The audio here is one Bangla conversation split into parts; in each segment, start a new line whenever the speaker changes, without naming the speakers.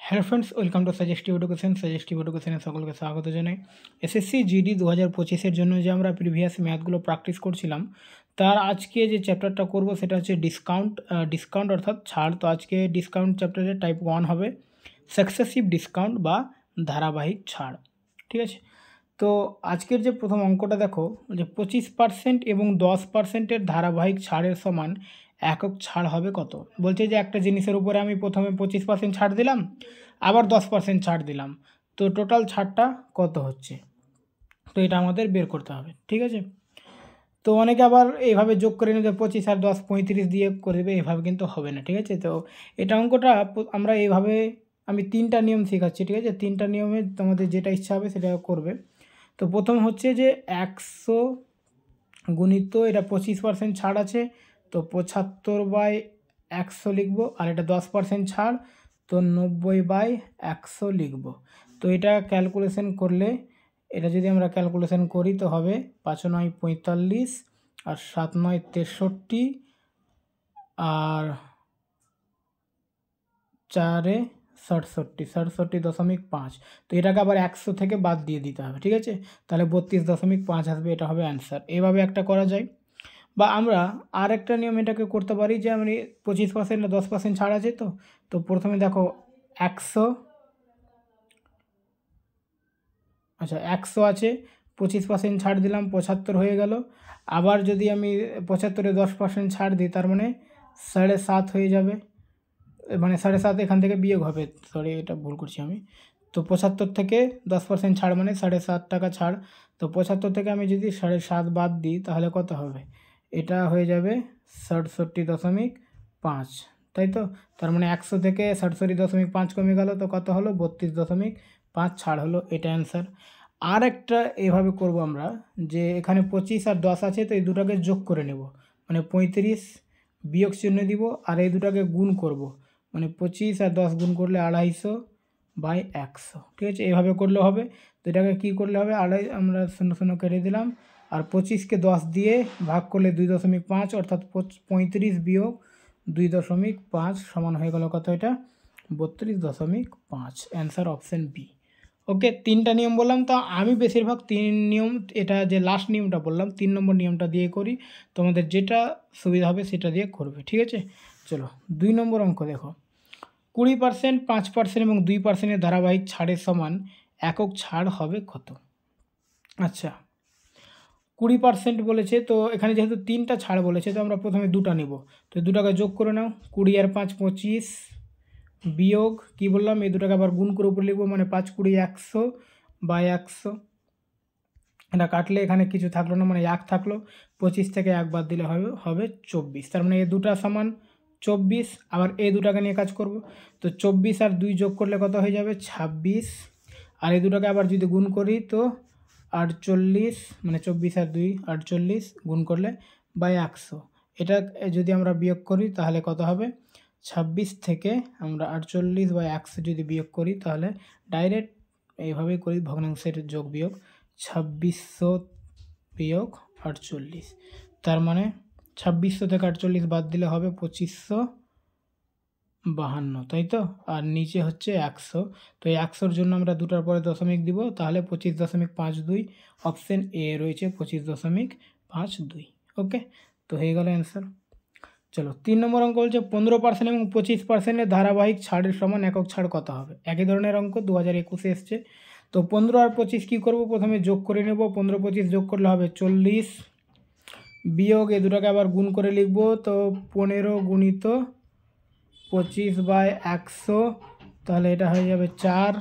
Hello friends, welcome to suggestive education. Suggestive এডুকেশনে সকলকে স্বাগত জানাই। এসএসসি জিডি 2025-এর জন্য যে আমরা প্রিভিয়াস ম্যাথগুলো প্র্যাকটিস করছিলাম, তার আজকে যে চ্যাপ্টারটা করব সেটা হচ্ছে ডিসকাউন্ট অর্থাৎ ছাড়। তো আজকে ডিসকাউন্ট চ্যাপ্টারের টাইপ 1 হবে সাকসেসিভ ডিসকাউন্ট বা ধারাবাহিক ছাড়। ঠিক আছে, তো আজকের যে প্রথম অঙ্কটা দেখো, যে 25% এবং 10%-এর ধারাবাহিক ছাড়ের সমান একক ছাড় হবে কত। বলছে যে একটা জিনিসের উপরে আমি প্রথমে 25% ছাড় দিলাম, আবার 10% ছাড় দিলাম, তো টোটাল ছাড়টা কত হচ্ছে, তো এটা আমাদের বের করতে হবে। ঠিক আছে, তো অনেকে আবার এইভাবে যোগ করে নিতে 25 আর 10 35 দিয়ে করে দেবে, এভাবে কিন্তু হবে না। ঠিক আছে, তো এটা অঙ্কটা আমরা এইভাবে, আমি 3টা নিয়ম শেখাচ্ছি। ঠিক আছে, 3টা নিয়মে তোমাদের যেটা ইচ্ছা হবে সেটা করবে। তো প্রথম হচ্ছে যে 100 গুণিত, এটা 25% ছাড় আছে, তো 75/100 লিখব। আর এটা 10% ছাড়, তো 90/100 লিখব। তো এটা ক্যালকুলেশন করলে, এটা যদি আমরা ক্যালকুলেশন করি তো হবে 5 9 45 আর 7 9 63 আর 4 67.5। তো এটাকে আবার 100 থেকে বাদ দিয়ে দিতে হবে। ঠিক আছে, তাহলে 32.5 আসবে, এটা হবে অ্যান্সার। এভাবে একটা করা যায়। বা আমরা আর একটা নিয়ম এটাকে করতে পারি, যে আমি 25% না 10% ছাড় আছে, তো প্রথমে দেখো 100, আচ্ছা 100 আছে, 25% ছাড় দিলাম, 75 হয়ে গেল। আবার যদি আমি 75-এ 10% ছাড় দিই, তার মানে 7.5 হয়ে যাবে, মানে 7.5 এখান থেকে বিয়োগ হবে, সরি এটা ভুল করছি আমি। তো 75 থেকে 10% ছাড় মানে 7.5 টাকা ছাড়। তো 75 থেকে আমি যদি 7.5 বাদ দিই তাহলে কত হবে, এটা হয়ে যাবে 67.5, তাই তো। তার মানে 100 থেকে 67.5 কমে গেল, তো কত হলো 32.5 ছাড় হলো, এটা অ্যান্সার। আর একটা এভাবে করব আমরা, যে এখানে 25 আর 10 আছে, তো এই দুটাকে যোগ করে নেব, মানে 35 বিয়োগ চিহ্ন দিব, আর এই দুটাকে গুণ করব, মানে 25 আর 10 গুণ করলে 250/100। ঠিক আছে, এইভাবে করলে হবে। তো এটাকে কী করলে হবে, আমরা 0 0 কেটে দিলাম, আর 25কে 10 দিয়ে ভাগ করলে 2.5, অর্থাৎ 35 বিয়োগ 2.5 সমান হয়ে গেল কত, এটা 32.5। Answer option B. ওকে, 3টা নিয়ম বললাম, তো আমি বেশিরভাগ 3 নিয়ম, এটা যে লাস্ট নিয়মটা বললাম 3 নম্বর নিয়মটা দিয়ে করি, তোমাদের যেটা সুবিধা হবে সেটা দিয়ে করবে। ঠিক আছে, চলো 2 নম্বর অঙ্ক দেখো। 20%, 5% এবং 2%-এর ধারাবাহিক ছাড়ের সমান একক ছাড় হবে কত। আচ্ছা, 20% বলেছে, তো এখানে যেহেতু 3টা ছাড় বলেছে, তো আমরা প্রথমে 2টা নিব। তো 2টাকে যোগ করে নাও, 20 আর 5 25 বিয়োগ কি বললাম, এই দুটাকে আবার গুণ করে উপরে লিখবো, মানে 5 20 100/100। এটা কাটলে এখানে কিছু থাকলো না, মানে 1 থাকলো, 25 থেকে 1 বাদ দিলে হবে 24। তার মানে এই দুটা সমান 24। আবার এই দুটাকে নিয়ে কাজ করব, তো 24 আর 2 যোগ করলে কত হয়ে যাবে 26। আর এই দুটাকে আবার যদি গুণ করি তো 48, মানে 24 আর 2 48 গুণ করলে 100। এটা যদি আমরা বিয়োগ করি তাহলে কত হবে, 26 থেকে আমরা 48/100 যদি বিয়োগ করি, তাহলে ডাইরেক্ট এইভাবেই করি, ভগ্নাংশের যোগ বিয়োগ, 2600 বিয়োগ 48। তার মানে 2600 থেকে 48 বাদ দিলে হবে 2552, তাই তো। আর নিচে হচ্ছে 100, তো এই 100-র জন্য আমরা দুটার পরে দশমিক দিব, তাহলে 25.52। অপশান এ রয়েছে 25.52। ওকে, তো হয়ে গেল অ্যান্সার। চলো 3 নম্বর অঙ্ক বলছে 15% এবং 25%-এর ধারাবাহিক ছাড়ের সমান একক ছাড় কত হবে। একই ধরনের অঙ্ক 2021-এ এসছে। তো 15 আর 25 কী করবো, প্রথমে যোগ করে নেব, 15 25 যোগ করলে হবে 40, বিয়োগ এ দুটাকে আবার গুণ করে লিখব, তো 15 গুণিত 25/100, তাহলে এটা হয়ে যাবে 4।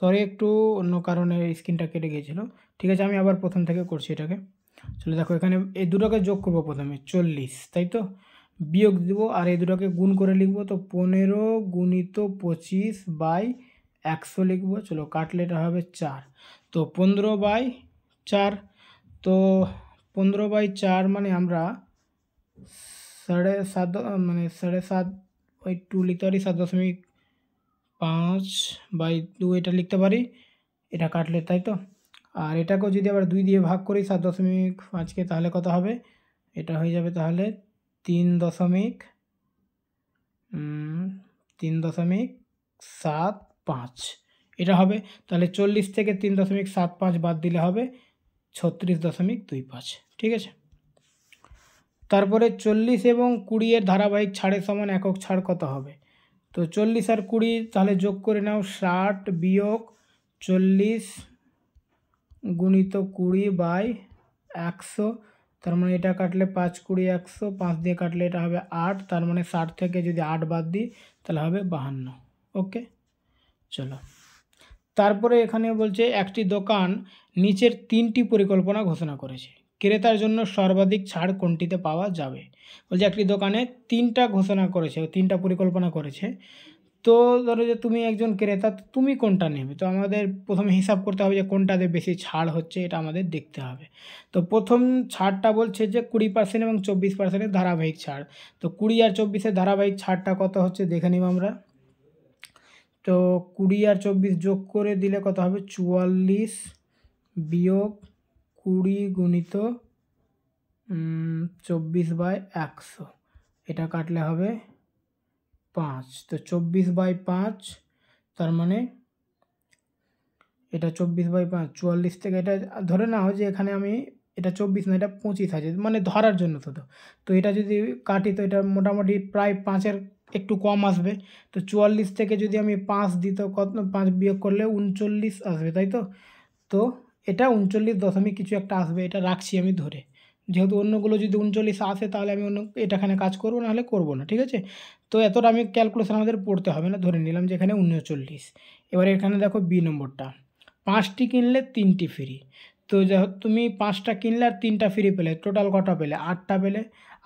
সরি, একটু অন্য কারণে স্ক্রিনটা কেটে গিয়েছিল। ঠিক আছে, আমি আবার প্রথম থেকে করছি এটাকে। চলো দেখো, এখানে এই দুটোকে যোগ করবো, প্রথমে 40, তাই তো, বিয়োগ দিব, আর এই দুটোকে গুণ করে লিখব, তো 15 গুণিত 25/100 লিখব। চলো কাটলে এটা হবে 4, তো 15/4। তো 15/4 মানে আমরা 7.5, মানে 7.5 ওই 2 লিখতে পারি, 7.5/2 এটা লিখতে পারি, এটা কাটলে, তাই তো। আর এটাকেও যদি আবার 2 দিয়ে ভাগ করি 7.5-কে, তাহলে কত হবে, এটা হয়ে যাবে তাহলে 3 3.75 এটা হবে। তাহলে 40 থেকে 3.75 বাদ দিলে হবে 36.25। ঠিক আছে। তারপরে 40 এবং 20 এর ধারাবাহিক ছাড়ের সমান একক ছাড় কত হবে? তো 40 আর 20 তাহলে যোগ করে নাও, 60 বিয়োগ 40 গুণিত 20/100। তার মানে এটা কাটলে 5 20 100, 5 দিয়ে কাটলে এটা হবে 8। তার মানে 60 থেকে যদি 8 বাদ দিই তাহলে হবে 52। ওকে, চলো। তারপরে এখানে বলছে একটি দোকান নিচের 3টি পরিকল্পনা ঘোষণা করেছে, ক্রেতার জন্য সর্বাধিক ছাড় কোনটিতে পাওয়া যাবে? বলছে একটি দোকানে 3টা ঘোষণা করেছে, 3টা পরিকল্পনা করেছে। তো ধরো যে তুমি একজন ক্রেতা, তুমি কোনটা নেবে? তো আমাদের প্রথমে হিসাব করতে হবে যে কোনটাতে বেশি ছাড় হচ্ছে, এটা আমাদের দেখতে হবে। তো প্রথম ছাড়টা বলছে যে 20% এবং 24%-এর ধারাবাহিক ছাড়। তো 20 আর 24-এর ধারাবাহিক ছাড়টা কত হচ্ছে দেখে নিব আমরা। তো 20 আর 24 যোগ করে দিলে কত হবে? 44 বিয়োগ 20 গুণিত 24/100, এটা কাটলে হবে 5। তো 24/5, তার মানে এটা 24/5, 44 থেকে এটা ধরে নাও যে এখানে আমি এটা 24 না, এটা 25 আছে, মানে ধরার জন্য শুধু। তো এটা যদি কাটি তো এটা মোটামুটি প্রায় 5-এর একটু কম আসবে। তো 44 থেকে যদি আমি 5 দিই তো কত? 5 বিয়োগ করলে 39 আসবে, তাই তো? তো এটা 39 দশমিক কিছু একটা আসবে, এটা রাখছি আমি ধরে। যেহেতু অন্যগুলো যদি 39 আসে তাহলে আমি অন্য এটাখানে কাজ করবো, নাহলে করবো না। ঠিক আছে। তো এতটা আমি ক্যালকুলেশন আমাদের পড়তে হবে না, ধরে নিলাম যে এখানে 39। এবারে এখানে দেখো বি নম্বরটা, 5টি কিনলে 3টি ফ্রি। তো তুমি 5টা কিনলে আর 3টা ফ্রি পেলে, টোটাল কটা পেলে? 8টা পেলে।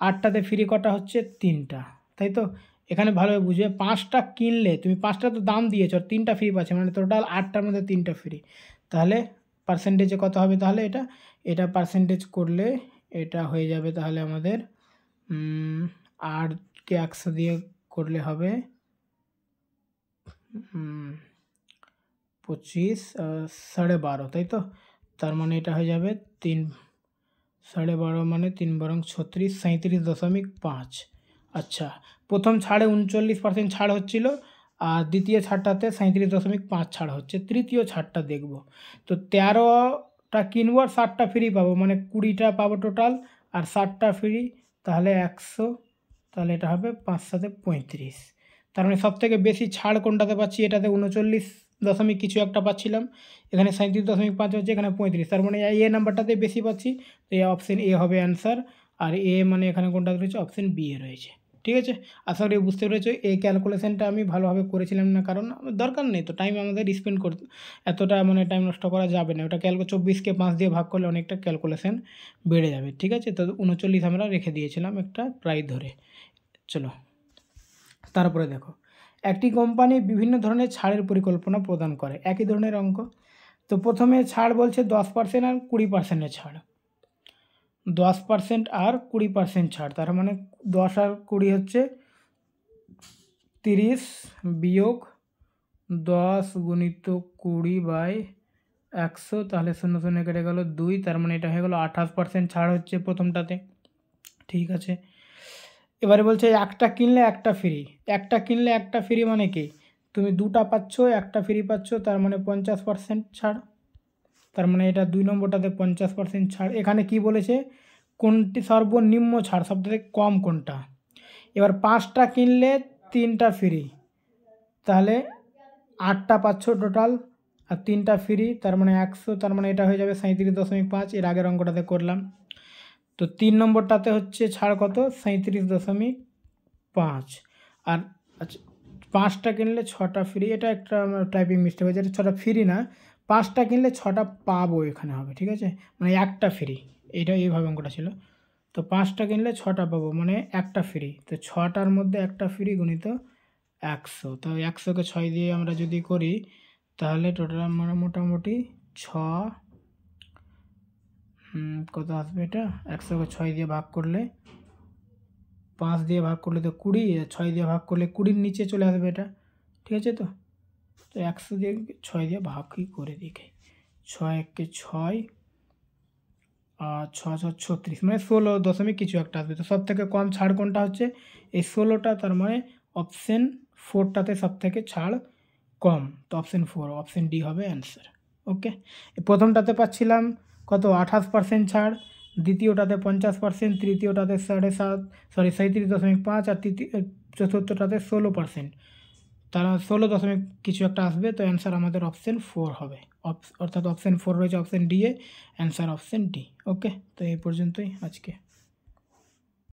8টাতে ফ্রি কটা হচ্ছে? 3টা, তাই তো? এখানে ভালোভাবে বুঝবে, 5টা কিনলে তুমি 5টা তো দাম দিয়েছ, 3টা ফ্রি পাচ্ছে, মানে টোটাল 8টার মধ্যে 3টা ফ্রি। তাহলে পার্সেন্টেজে কত হবে তাহলে? এটা পার্সেন্টেজ করলে এটা হয়ে যাবে তাহলে আমাদের 8কে 100 দিয়ে করলে হবে 25 12.5, তাই তো? তার মানে এটা হয়ে যাবে 3 12.5 মানে 3 বরং 36, 37.5। আচ্ছা, প্রথম ছাড়ে 39% ছাড় হচ্ছিল, আর দ্বিতীয় ছাড়টাতে 37.5 ছাড় হচ্ছে। তৃতীয় ছাড়টা দেখব। তো 13টা কিনবো আর 60টা ফ্রি পাবো, মানে 20টা পাবো টোটাল, আর 60টা ফ্রি, তাহলে 100। তাহলে এটা হবে 5 7 35। তার মানে সবথেকে বেশি ছাড় কোনটাতে পাচ্ছি? এটাতে 39 দশমিক কিছু একটা পাচ্ছিলাম, এখানে 37.5 হচ্ছে, এখানে 35। তার মানে এ নাম্বারটাতে বেশি পাচ্ছি। তো এই অপশন এ হবে অ্যান্সার। আর এ মানে এখানে কোনটা রয়েছে? অপশন বি এ রয়েছে। ঠিক আছে, আশা করি বুঝতে পেরেছো। এই ক্যালকুলেশনটা আমি ভালোভাবে করেছিলাম না, কারণ দরকার নেই তো, টাইম আমাদের স্পেন্ড করতে, এতটা মানে টাইম নষ্ট করা যাবে না। ওটা 24কে 5 দিয়ে ভাগ করলে অনেকটা ক্যালকুলেশন বেড়ে যাবে। ঠিক আছে, তো 39 আমরা রেখে দিয়েছিলাম একটা প্রায় ধরে। চলো, তারপরে দেখো, একটি কোম্পানি বিভিন্ন ধরনের ছাড়ের পরিকল্পনা প্রদান করে, একই ধরনের অঙ্ক। তো প্রথমে ছাড় বলছে 10% আর 20%-এর ছাড়। 10% আর 20% ছাড়, তার মানে 10 আর 20 হচ্ছে 30 বিয়োগ 10 গুণিত 20/100, তাহলে 0 0 কেটে গেল 2, তার মানে এটা হয়ে গেল 28% ছাড় হচ্ছে প্রথমটাতে। ঠিক আছে, এবারে বলছে একটা কিনলে একটা ফ্রি। একটা কিনলে একটা ফ্রি মানে কি? তুমি 2টা পাচ্ছ, একটা ফ্রি পাচ্ছ, তার মানে 50% ছাড়। তার মানে এটা 2 নম্বরটাতে 50% ছাড়। এখানে কি বলেছে? কোনটি সর্বনিম্ন ছাড়, সবথেকে কম কোনটা? এবার 5টা কিনলে 3টা ফ্রি, তাহলে 8টা পাচ্ছ টোটাল, আর 3টা ফ্রি, তার মানে 100। তার মানে এটা হয়ে যাবে 37.5। এর আগের অঙ্কটাতে করলাম। তো 3 নম্বরটাতে হচ্ছে ছাড় কত? 37.5। আর আচ্ছা, 5টা কিনলে 6টা ফ্রি, এটা একটা টাইপিং মিস্টেক হয়েছে, এটা 6টা ফ্রি না, 5টা কিনলে 6টা পাবো এখানে হবে। ঠিক আছে, মানে একটা ফ্রি, এটা এইভাবে অঙ্কটা ছিল। তো 5টা কিনলে 6টা পাবো, মানে একটা ফ্রি। তো 6টার মধ্যে একটা ফ্রি গুণিত 100। তো 100কে 6 দিয়ে আমরা যদি করি তাহলে টোটাল আমরা মোটামুটি 6 কত আসবে? এটা 100কে 6 দিয়ে ভাগ করলে, 5 দিয়ে ভাগ করলে তো 20, 6 দিয়ে ভাগ করলে 20-র নিচে চলে আসবে এটা। ঠিক আছে, তো 100 দিয়ে 6 দিয়ে ভাগই করে দিকে, 6 1-কে 6 আর 6 6 36, মানে 16 দশমিক কিছু একটা আসবে। তো সব থেকে কম ছাড় কোনটা হচ্ছে? এই 16টা, তার মানে অপশন 4টাতে সব থেকে ছাড় কম, তো অপশন 4 অপশন ডি হবে অ্যান্সার। ওকে, প্রথমটাতে পাচ্ছিলাম কত 28% ছাড়, দ্বিতীয়টাতে 50%, তৃতীয়টাতে 37.5 আর চতুর্থটাতে 16%, তারা 16 কিছু একটা আসবে, তো অ্যান্সার আমাদের অপশন 4 হবে। অর্থাৎ অপশন 4 রয়েছে option D A, answer option D. Okay, তো এই পর্যন্তই আজকে।